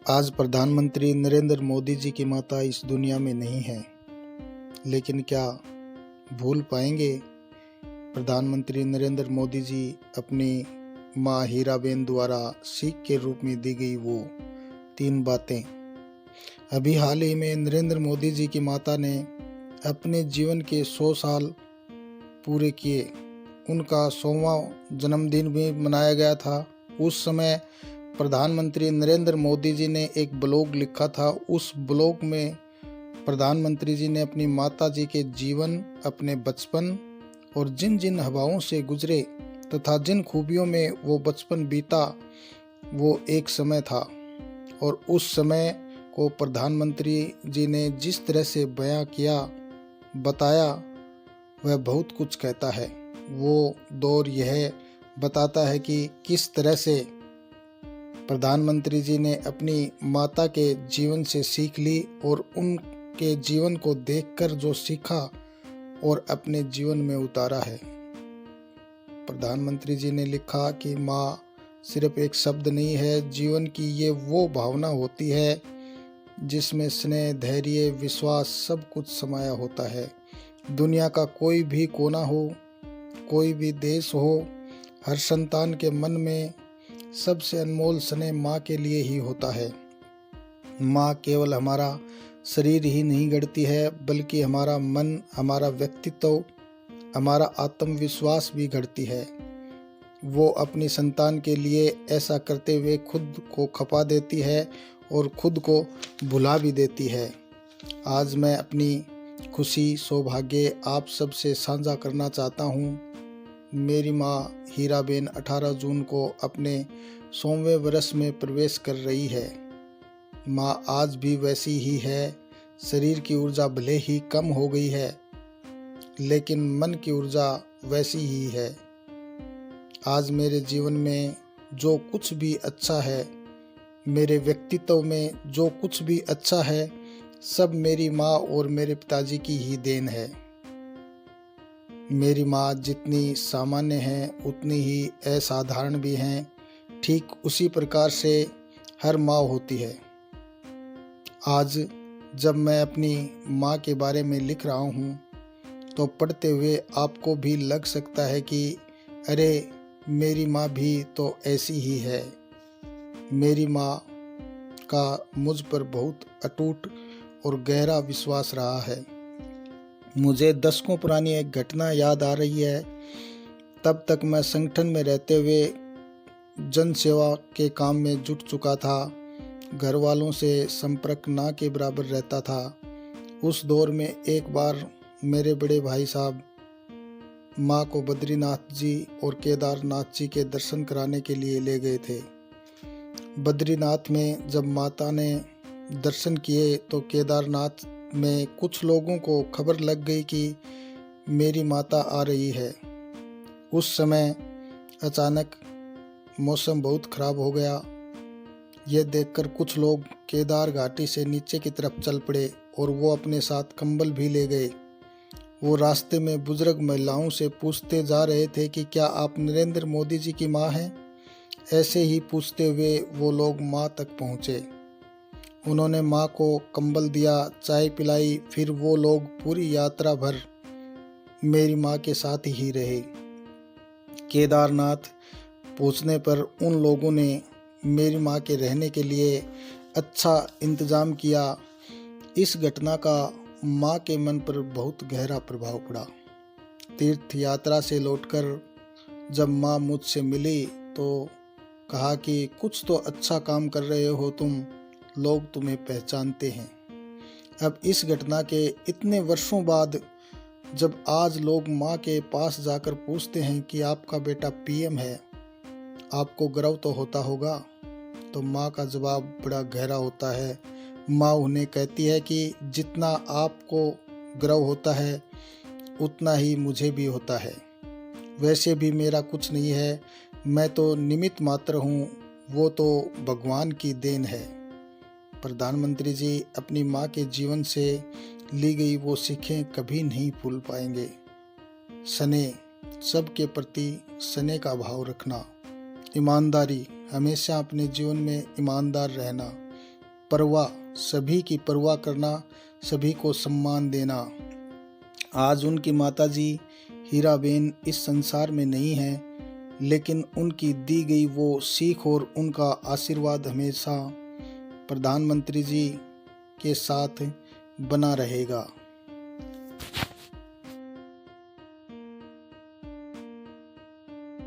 आज प्रधानमंत्री नरेंद्र मोदी जी की माता इस दुनिया में नहीं है, लेकिन क्या भूल पाएंगे प्रधानमंत्री नरेंद्र मोदी जी अपनी माँ हीराबेन द्वारा सीख के रूप में दी गई वो 3 बातें। अभी हाल ही में नरेंद्र मोदी जी की माता ने अपने जीवन के 100 साल पूरे किए। उनका 100वां जन्मदिन भी मनाया गया था। उस समय प्रधानमंत्री नरेंद्र मोदी जी ने एक ब्लॉग लिखा था। उस ब्लॉग में प्रधानमंत्री जी ने अपनी माता जी के जीवन, अपने बचपन और जिन जिन हवाओं से गुजरे तथा जिन खूबियों में वो बचपन बीता, वो एक समय था। और उस समय को प्रधानमंत्री जी ने जिस तरह से बयां किया, बताया, वह बहुत कुछ कहता है। वो दौर यह बताता है कि किस तरह से प्रधानमंत्री जी ने अपनी माता के जीवन से सीख ली और उनके जीवन को देखकर जो सीखा और अपने जीवन में उतारा है। प्रधानमंत्री जी ने लिखा कि माँ सिर्फ एक शब्द नहीं है, जीवन की ये वो भावना होती है जिसमें स्नेह, धैर्य, विश्वास सब कुछ समाया होता है। दुनिया का कोई भी कोना हो, कोई भी देश हो, हर संतान के मन में सबसे अनमोल स्नेह माँ के लिए ही होता है। माँ केवल हमारा शरीर ही नहीं गढ़ती है, बल्कि हमारा मन, हमारा व्यक्तित्व, हमारा आत्मविश्वास भी गढ़ती है। वो अपनी संतान के लिए ऐसा करते हुए खुद को खपा देती है और खुद को भुला भी देती है। आज मैं अपनी खुशी, सौभाग्य आप सबसे साझा करना चाहता हूँ। मेरी माँ हीराबेन 18 जून को अपने 100वें वर्ष में प्रवेश कर रही है। माँ आज भी वैसी ही है। शरीर की ऊर्जा भले ही कम हो गई है, लेकिन मन की ऊर्जा वैसी ही है। आज मेरे जीवन में जो कुछ भी अच्छा है, मेरे व्यक्तित्व में जो कुछ भी अच्छा है, सब मेरी माँ और मेरे पिताजी की ही देन है। मेरी माँ जितनी सामान्य है, उतनी ही असाधारण भी हैं। ठीक उसी प्रकार से हर माँ होती है। आज जब मैं अपनी माँ के बारे में लिख रहा हूँ, तो पढ़ते हुए आपको भी लग सकता है कि अरे मेरी माँ भी तो ऐसी ही है। मेरी माँ का मुझ पर बहुत अटूट और गहरा विश्वास रहा है। मुझे दशकों पुरानी एक घटना याद आ रही है। तब तक मैं संगठन में रहते हुए जन सेवा के काम में जुट चुका था। घर वालों से संपर्क ना के बराबर रहता था। उस दौर में एक बार मेरे बड़े भाई साहब माँ को बद्रीनाथ जी और केदारनाथ जी के दर्शन कराने के लिए ले गए थे। बद्रीनाथ में जब माता ने दर्शन किए तो केदारनाथ में कुछ लोगों को खबर लग गई कि मेरी माता आ रही है। उस समय अचानक मौसम बहुत खराब हो गया। यह देखकर कुछ लोग केदार घाटी से नीचे की तरफ चल पड़े और वो अपने साथ कंबल भी ले गए। वो रास्ते में बुजुर्ग महिलाओं से पूछते जा रहे थे कि क्या आप नरेंद्र मोदी जी की माँ हैं? ऐसे ही पूछते हुए वो लोग माँ तक पहुँचे। उन्होंने माँ को कंबल दिया, चाय पिलाई। फिर वो लोग पूरी यात्रा भर मेरी माँ के साथ ही रहे। केदारनाथ पहुँचने पर उन लोगों ने मेरी माँ के रहने के लिए अच्छा इंतज़ाम किया। इस घटना का माँ के मन पर बहुत गहरा प्रभाव पड़ा। तीर्थ यात्रा से लौटकर जब माँ मुझसे मिली तो कहा कि कुछ तो अच्छा काम कर रहे हो तुम, लोग तुम्हें पहचानते हैं। अब इस घटना के इतने वर्षों बाद जब आज लोग माँ के पास जाकर पूछते हैं कि आपका बेटा पीएम है, आपको गर्व तो होता होगा। तो माँ का जवाब बड़ा गहरा होता है। माँ उन्हें कहती है कि जितना आपको गर्व होता है, उतना ही मुझे भी होता है। वैसे भी मेरा कुछ नहीं है, मैं तो निमित्त मात्र हूँ, वो तो भगवान की देन है। प्रधानमंत्री जी अपनी माँ के जीवन से ली गई वो सीखें कभी नहीं भूल पाएंगे। स्नेह, सबके प्रति स्नेह का भाव रखना, ईमानदारी, हमेशा अपने जीवन में ईमानदार रहना, परवाह, सभी की परवाह करना, सभी को सम्मान देना। आज उनकी माताजी हीराबेन इस संसार में नहीं है, लेकिन उनकी दी गई वो सीख और उनका आशीर्वाद हमेशा प्रधानमंत्री जी के साथ बना रहेगा।